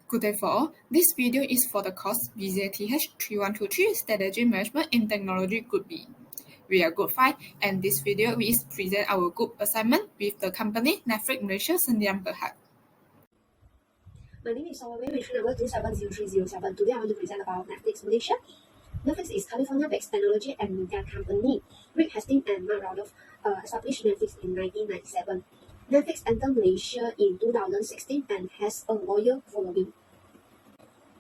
Good day for all. This video is for the course BZTH 3123 Strategy Management in Technology Group B. We are Group 5 and this video is present our group assignment with the company Netflix Malaysia Sdn Bhd. My name is Solway, registration number 270307. Today I want to present about Netflix Malaysia. Netflix is California-based technology and media company. Reed Hastings and Mark Rudolph established Netflix in 1997. Netflix entered Malaysia in 2016 and has a loyal following.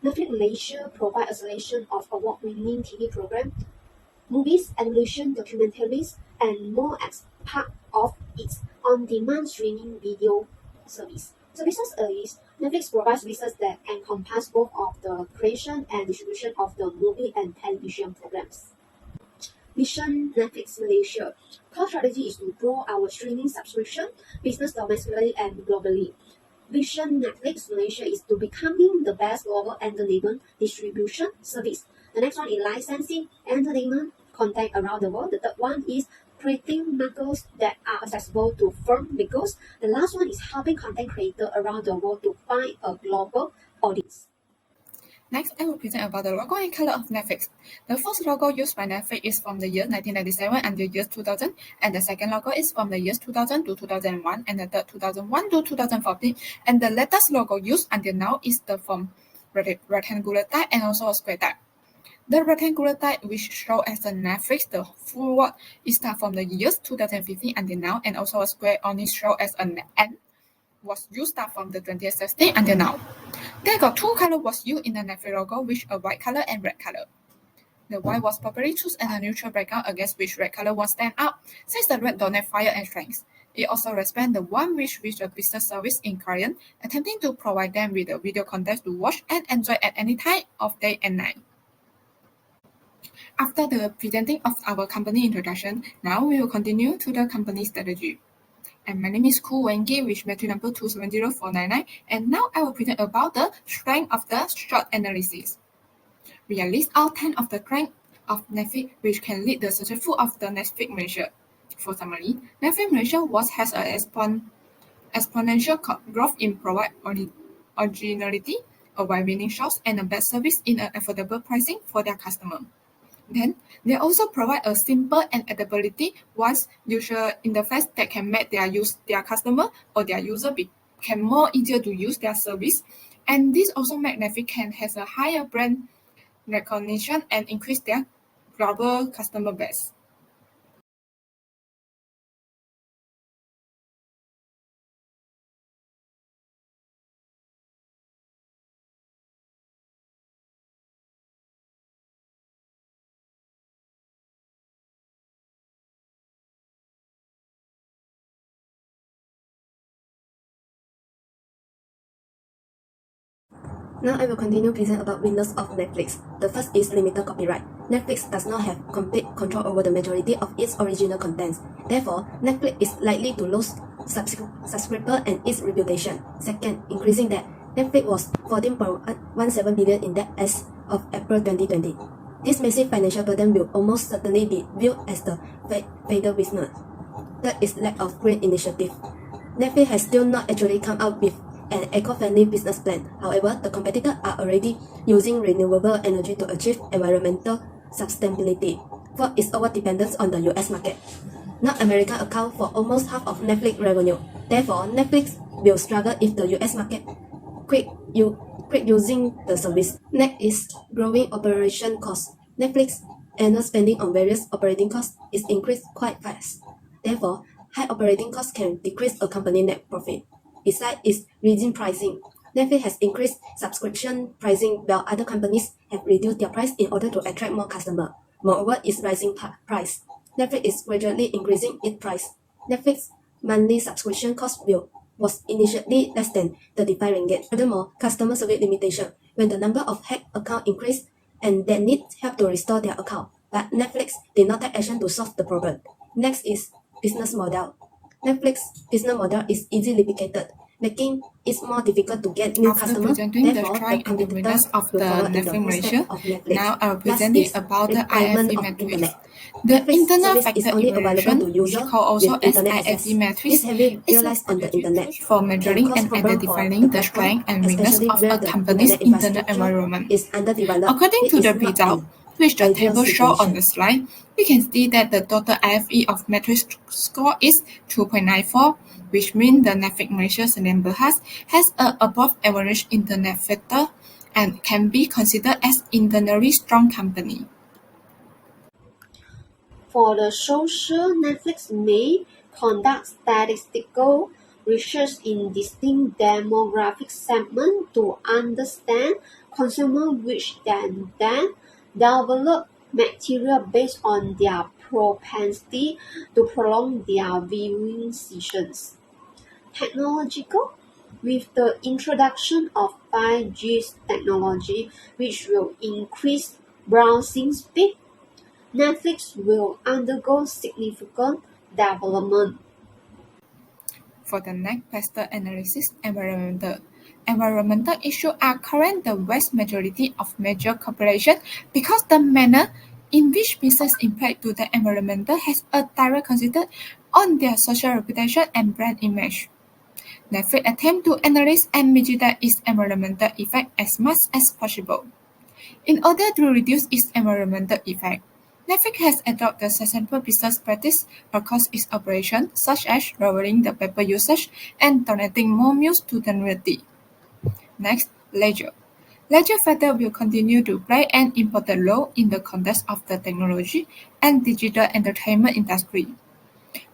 Netflix Malaysia provides a selection of award-winning TV programs, movies, animation, documentaries, and more as part of its on-demand streaming video service. Services is Netflix provides services that encompass both of the creation and distribution of the movie and television programs. Vision Netflix Malaysia. Core strategy is to grow our streaming subscription business domestically and globally. Vision Netflix Malaysia is to becoming the best global entertainment distribution service. The next one is licensing entertainment content around the world. The third one is creating markets that are accessible to filmmakers. The last one is helping content creators around the world to find a global audience. Next, I will present about the logo and color of Netflix. The first logo used by Netflix is from the year 1997 until year 2000, and the second logo is from the years 2000 to 2001, and the third 2001 to 2014, and the latest logo used until now is the from rectangular type and also a square type. The rectangular type, which show as a Netflix, the full word is start from the years 2015 until now, and also a square only show as an N, was used start from the 2016 until now. There got two colors was used in the Netflix logo, which a white color and red color. The white was popularly chosen as a neutral background against which red color was stand out, since the red donates fire and strength. It also represents the one which a business service in client, attempting to provide them with a video content to watch and enjoy at any time of day and night. After the presenting of our company introduction, now we will continue to the company strategy. And my name is Ku Wengi, with battery number 270499, and now I will present about the strength of the SWOT analysis. We will list out 10 of the strengths of Netflix which can lead the successful of the Netflix Malaysia. For summary, Netflix Malaysia has an exponential growth in provide originality, award-winning shows, and a best service in an affordable pricing for their customer. Then, they also provide a simple and adaptability wise user interface that can make their customer or their user become more easier to use their service. And this also makes Netflix can has a higher brand recognition and increase their global customer base. Now I will continue present about winners of Netflix. The first is limited copyright. Netflix does not have complete control over the majority of its original contents. Therefore, Netflix is likely to lose subscriber and its reputation. Second, increasing debt. Netflix was 14.17 billion in debt as of April 2020. This massive financial burden will almost certainly be viewed as the fatal business. Third is lack of green initiative. Netflix has still not actually come out with an eco-friendly business plan. However, the competitors are already using renewable energy to achieve environmental sustainability. Fourth is over-dependence on the US market. North America accounts for almost half of Netflix revenue. Therefore, Netflix will struggle if the US market quit using the service. Next is growing operation costs. Netflix annual spending on various operating costs is increased quite fast. Therefore, high operating costs can decrease a company net profit. Besides its raising pricing, Netflix has increased subscription pricing while other companies have reduced their price in order to attract more customers. Moreover, its rising price. Netflix is gradually increasing its price. Netflix monthly subscription cost was initially less than 35 ringgit. Furthermore, customer service limitation. When the number of hacked accounts increased and they need help to restore their account, but Netflix did not take action to solve the problem. Next is business model. Netflix business model is easily replicated. making it more difficult to get new After customers. presenting the Therefore, the strength and the competitors weakness of will the follow in the Netflix ratio, footsteps of Netflix. now I will Last present is about the requirement IFE of matrix. internet. The Netflix internal service is factor only available evaluation, to which users called also with as internet access. IFE matrix, This have been is a realized on the strategic internet. tool for Can measuring cause and problem for identifying the the platform, strength and weakness especially of where a the company's internet internet infrastructure environment. is underdeveloped. According It to is the not result, an which the ideal table shows on situation. the slide, we can see that the total IFE of matrix score is 2.94, which means the Netflix ratio Enable has a above average internet factor and can be considered as internally strong company. For the social, Netflix may conduct statistical research in distinct demographic segments to understand consumer which then develop material based on their propensity to prolong their viewing sessions. Technological, with the introduction of 5G technology, which will increase browsing speed, Netflix will undergo significant development. For the next factor analysis, environmental issues are current the vast majority of major corporations because the manner in which business impact to the environment has a direct consequence on their social reputation and brand image. Netflix attempt to analyze and mitigate its environmental effect as much as possible. In order to reduce its environmental effect, Netflix has adopted sustainable business practice across its operations, such as lowering the paper usage and donating more meals to the community. Next, leisure. Leisure factor will continue to play an important role in the context of the technology and digital entertainment industry.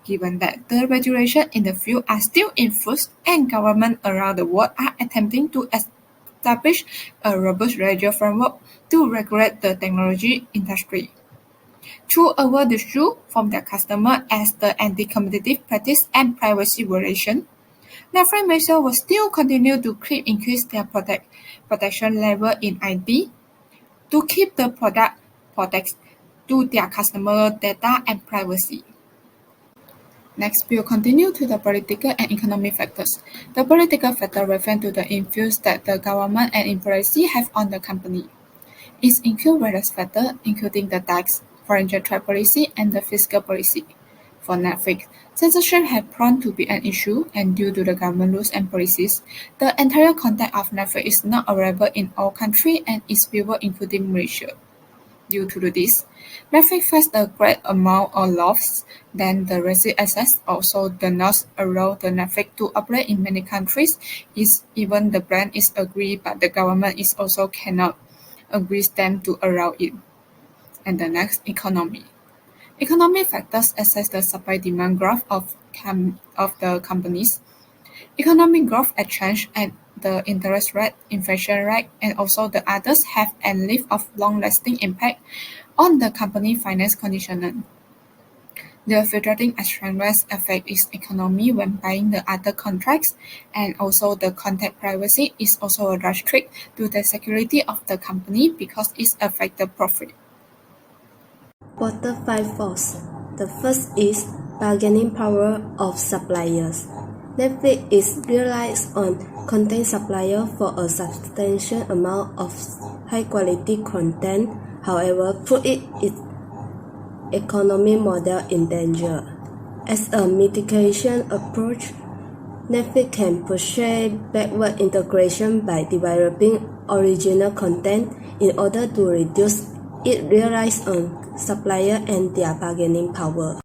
Given that the regulations in the field are still in flux and governments around the world are attempting to establish a robust legal framework to regulate the technology industry. To avoid the issue from their customer as the anti-competitive practice and privacy violation, Netflix Measure will still continue to increase their protection level in IT to keep the product protect to their customer data and privacy. Next, we will continue to the political and economic factors. The political factor refer to the influence that the government and policy have on the company. It includes various factors, including the tax, foreign trade policy, and the fiscal policy. For Netflix, censorship has proven to be an issue, and due to the government rules and policies, the entire content of Netflix is not available in all countries and is viewable including Malaysia. Due to this, Netflix faced a great amount of loss. Then the restricted access also does not allow the Netflix to operate in many countries. Even the brand is agree, but the government is also cannot agree them to allow it. And the next, economy. Economic factors assess the supply-demand growth of the companies. Economic growth, exchange, and the interest rate, inflation rate, and also the others have and live of long-lasting impact on the company finance condition. The filtering exchange rate affect its economy when buying the other contracts, and also the content privacy is also a large threat to the security of the company because it affects the profit. Quarter 5 force. The first is bargaining power of suppliers. Netflix is relies on content supplier for a substantial amount of high-quality content. However, put its economic model in danger. As a mitigation approach, Netflix can pursue backward integration by developing original content in order to reduce its reliance on suppliers and their bargaining power.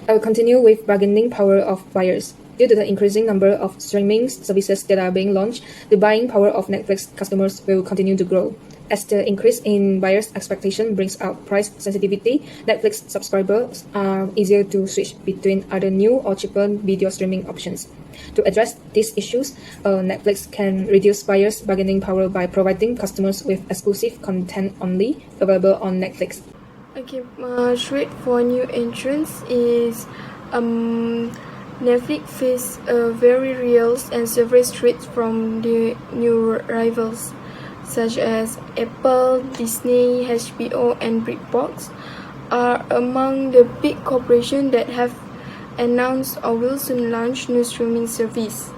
I will continue with bargaining power of buyers. Due to the increasing number of streaming services that are being launched, the buying power of Netflix customers will continue to grow. As the increase in buyers' expectation brings out price sensitivity, Netflix subscribers are easier to switch between other new or cheaper video streaming options. To address these issues, Netflix can reduce buyers' bargaining power by providing customers with exclusive content only available on Netflix. Okay, threat for new entrants is Netflix face a very real and severe threat from the new rivals such as Apple, Disney, HBO, and BritBox are among the big corporations that have announced or will soon launch new streaming service.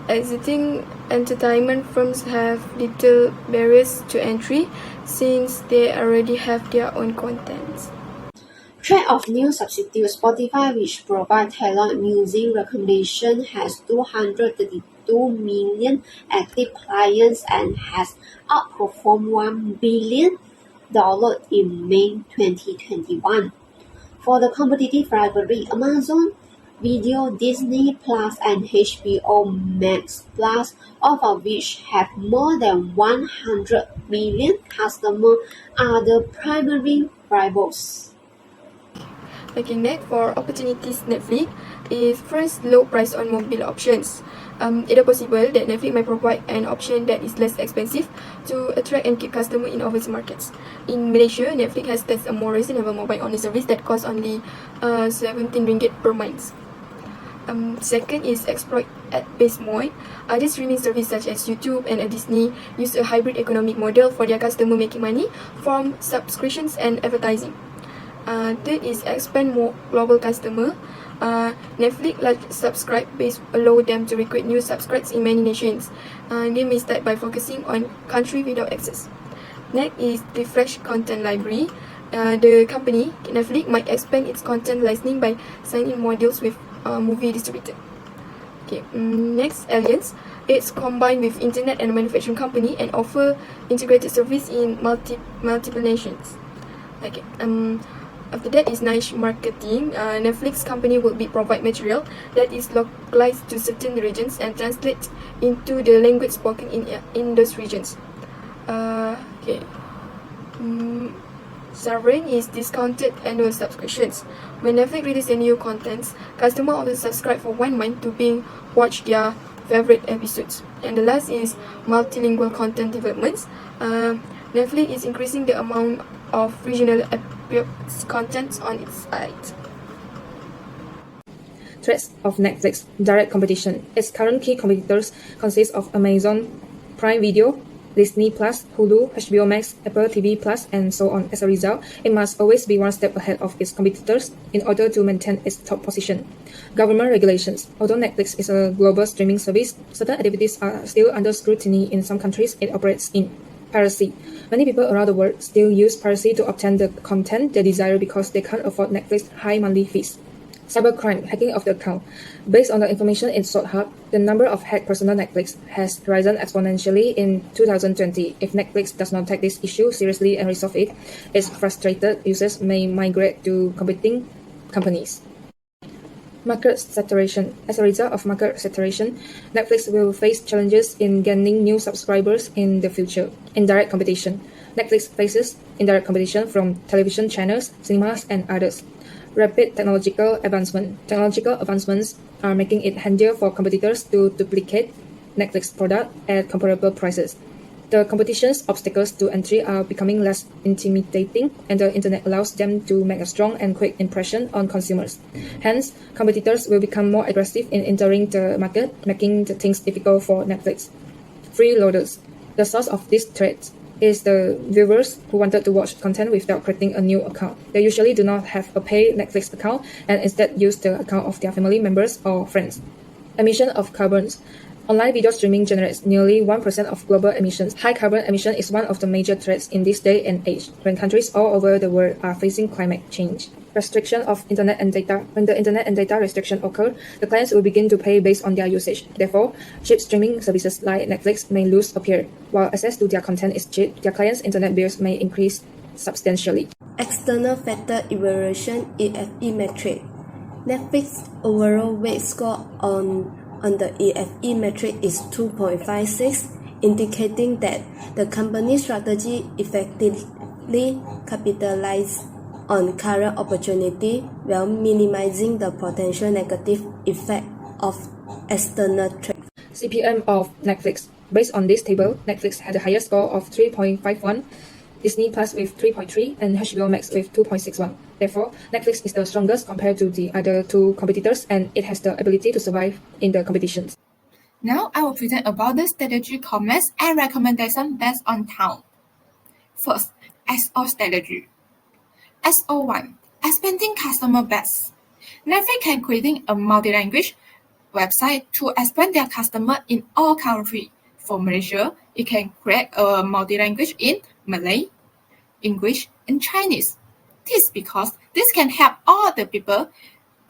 Existing entertainment firms have little barriers to entry since they already have their own contents. Threat of new substitute Spotify, which provides tailored music recommendation, has 232 million active clients and has outperformed $1 billion in May 2021. For the competitive rivalry, Amazon Video, Disney Plus, and HBO Max Plus, all of which have more than 100 million customers, are the primary rivals. Looking next for opportunities Netflix is first low price on mobile options. It is possible that Netflix may provide an option that is less expensive to attract and keep customers in overseas markets. In Malaysia, Netflix has tested a more reasonable mobile-only service that costs only 17 ringgit per month. Second is exploit ad-based mode. Other streaming services such as YouTube and Disney use a hybrid economic model for their customer making money from subscriptions and advertising. Third is expand more global customer. Netflix large subscribe base allow them to recruit new subscribers in many nations. They may start by focusing on country without access. Next is refresh content library. The company Netflix might expand its content licensing by signing modules with movie distributor. Okay. Next, Alliance. It's combined with internet and manufacturing company and offer integrated service in multiple nations. Okay. After that is niche marketing. Netflix company will provide material that is localized to certain regions and translate into the language spoken in those regions. Okay. Sovereign is discounted annual subscriptions. When Netflix releases new contents, customers often subscribe for 1 month to watch their favorite episodes. And the last is multilingual content developments. Netflix is increasing the amount of regional content on its site. Threats of Netflix: direct competition. Its current key competitors consist of Amazon Prime Video, Disney Plus, Hulu, HBO Max, Apple TV Plus, and so on. As a result, it must always be one step ahead of its competitors in order to maintain its top position. Government regulations. Although Netflix is a global streaming service, certain activities are still under scrutiny in some countries it operates in. Piracy. Many people around the world still use piracy to obtain the content they desire because they can't afford Netflix's high monthly fees. Cybercrime, hacking of the account. Based on the information in SwordHub, the number of hacked personal Netflix has risen exponentially in 2020. If Netflix does not take this issue seriously and resolve it, its frustrated users may migrate to competing companies. Market saturation. As a result of market saturation, Netflix will face challenges in gaining new subscribers in the future. Indirect competition. Netflix faces indirect competition from television channels, cinemas, and others. Rapid technological advancement. Technological advancements are making it handier for competitors to duplicate Netflix product at comparable prices. The competition's obstacles to entry are becoming less intimidating, and the internet allows them to make a strong and quick impression on consumers. Hence, competitors will become more aggressive in entering the market, making things difficult for Netflix. Freeloaders. The source of this threat is the viewers who wanted to watch content without creating a new account. They usually do not have a paid Netflix account and instead use the account of their family members or friends. Emission of carbons. Online video streaming generates nearly 1% of global emissions. High carbon emission is one of the major threats in this day and age, when countries all over the world are facing climate change. Restriction of internet and data. When the internet and data restriction occur, the clients will begin to pay based on their usage. Therefore, cheap streaming services like Netflix may lose appeal. While access to their content is cheap, their clients' internet bills may increase substantially. External factor evaluation EFE metric. Netflix overall weight score on the EFE metric is 2.56, indicating that the company's strategy effectively capitalizes on current opportunity while minimizing the potential negative effect of external threats. CPM of Netflix. Based on this table, Netflix had the highest score of 3.51, Disney Plus with 3.3, and HBO Max with 2.61. Therefore, Netflix is the strongest compared to the other two competitors, and it has the ability to survive in the competitions. Now I will present about the strategy comments and recommendation based on town. First, SO strategy. SO1. Expanding customer base. Netflix can creating a multi-language website to expand their customer in all countries. For Malaysia, it can create a multi-language in Malay, English, and Chinese. This because this can help all the people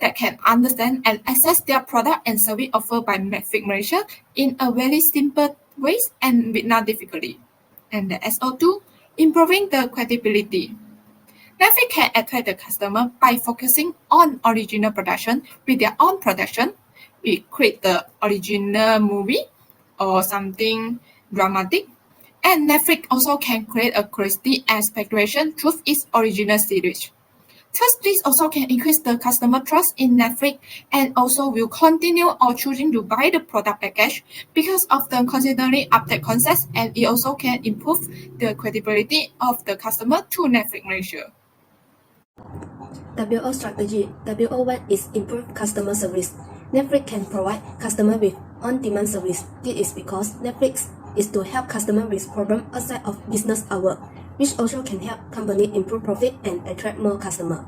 that can understand and access their product and service offered by Netflix Malaysia in a very simple ways and without difficulty. And the SO2, improving the credibility. Netflix can attract the customer by focusing on original production with their own production. We create the original movie or something dramatic. And Netflix also can create a curiosity and speculation through its original series. Thus, this also can increase the customer trust in Netflix and also will continue or choosing to buy the product package because of the considering update concepts, and it also can improve the credibility of the customer to Netflix Malaysia. WO strategy. WO1 is improved customer service. Netflix can provide customer with on-demand service. This is because Netflix is to help customer with problems outside of business hour, which also can help company improve profit and attract more customer.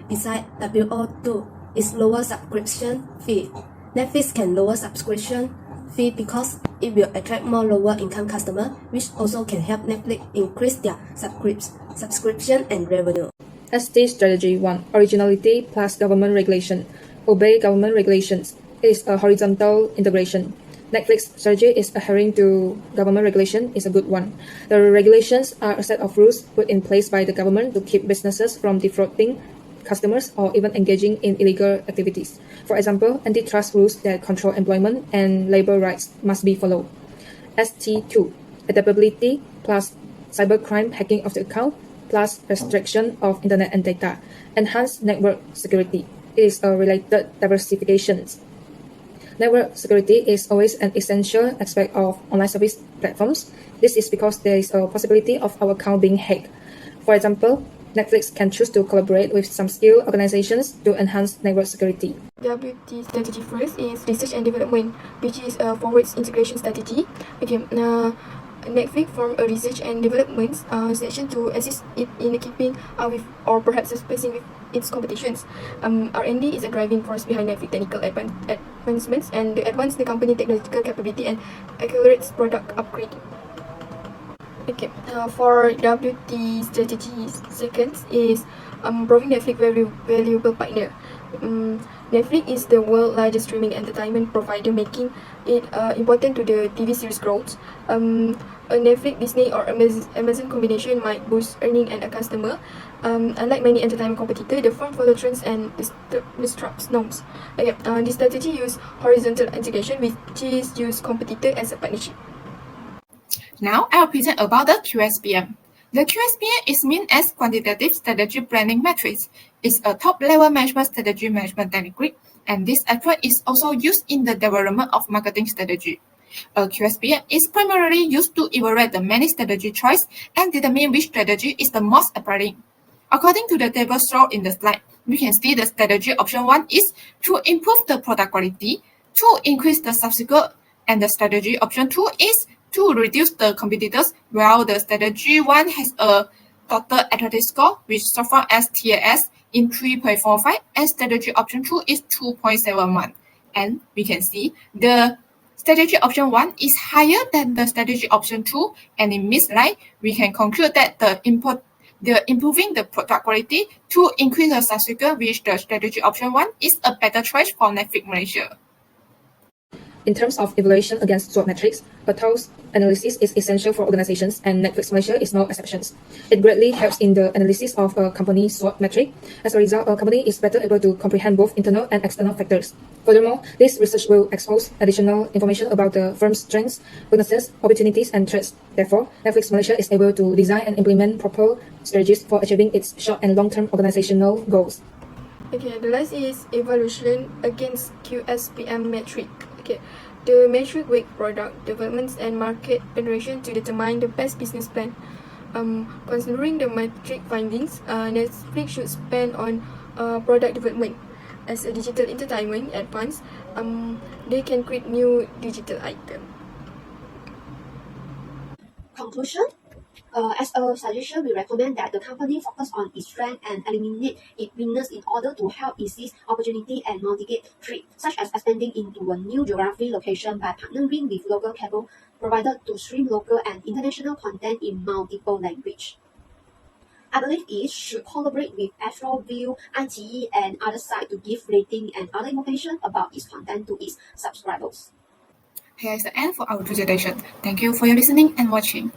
Besides, WO2 is lower subscription fee. Netflix can lower subscription fee because it will attract more lower income customer, which also can help Netflix increase their subscription and revenue. ST Strategy 1. Originality plus government regulation. Obey government regulations. It is a horizontal integration. Netflix strategy is adhering to government regulation is a good one. The regulations are a set of rules put in place by the government to keep businesses from defrauding customers or even engaging in illegal activities. For example, antitrust rules that control employment and labor rights must be followed. ST2. Adaptability plus cybercrime hacking of the account plus restriction of internet and data. Enhanced network security. It is a related diversification. Network security is always an essential aspect of online service platforms. This is because there is a possibility of our account being hacked. For example, Netflix can choose to collaborate with some skilled organizations to enhance network security. WT strategy first is research and development, which is a forward integration strategy. Okay, Netflix formed a research and development section to assist it in keeping with or perhaps surpassing with its competitions. R&D is a driving force behind Netflix technical advancements and advance the company technological capability and accelerates product upgrade. Okay, for WT strategies, second is proving Netflix very valuable partner. Netflix is the world's largest streaming entertainment provider, making it important to the TV series growth. A Netflix, Disney, or Amazon combination might boost earning and a customer. Unlike many entertainment competitors, the firm follow trends and disrupts norms. Okay, this strategy use horizontal integration, which is use competitor as a partnership. Now I will present about the QSPM. The QSPM is meant as Quantitative Strategy Planning Matrix. It's a top-level management strategy management technique, and this approach is also used in the development of marketing strategy. A QSPM is primarily used to evaluate the many strategy choices and determine which strategy is the most appealing. According to the table shown in the slide, we can see the strategy option 1 is to improve the product quality, to increase the subsequent, and the strategy option 2 is to reduce the competitors, while the strategy 1 has a total attractive score, which so far as TAS in 3.45, and strategy option 2 is 2.71. And we can see the strategy option 1 is higher than the strategy option 2, and in this slide, we can conclude that the improving the product quality to increase the subsequent, which the strategy option 1 is a better choice for Netflix Malaysia. In terms of evaluation against SWOT metrics, a thorough analysis is essential for organizations, and Netflix Malaysia is no exception. It greatly helps in the analysis of a company's SWOT metric. As a result, a company is better able to comprehend both internal and external factors. Furthermore, this research will expose additional information about the firm's strengths, weaknesses, opportunities, and threats. Therefore, Netflix Malaysia is able to design and implement proper strategies for achieving its short and long-term organizational goals. Okay, the last is evaluation against QSPM metric. Okay, the metric weight product developments and market penetration to determine the best business plan. Considering the metric findings, Netflix should spend on product development. As a digital entertainment advance, they can create new digital item. Conclusion: As a suggestion, we recommend that the company focus on its strength and eliminate its weakness in order to help it seize opportunity and mitigate threat, such as expanding into a new geographic location by partnering with local cable providers to stream local and international content in multiple languages. I believe it should collaborate with AstroView, iQIYI, and other sites to give rating and other information about its content to its subscribers. Here is the end for our presentation. Thank you for your listening and watching.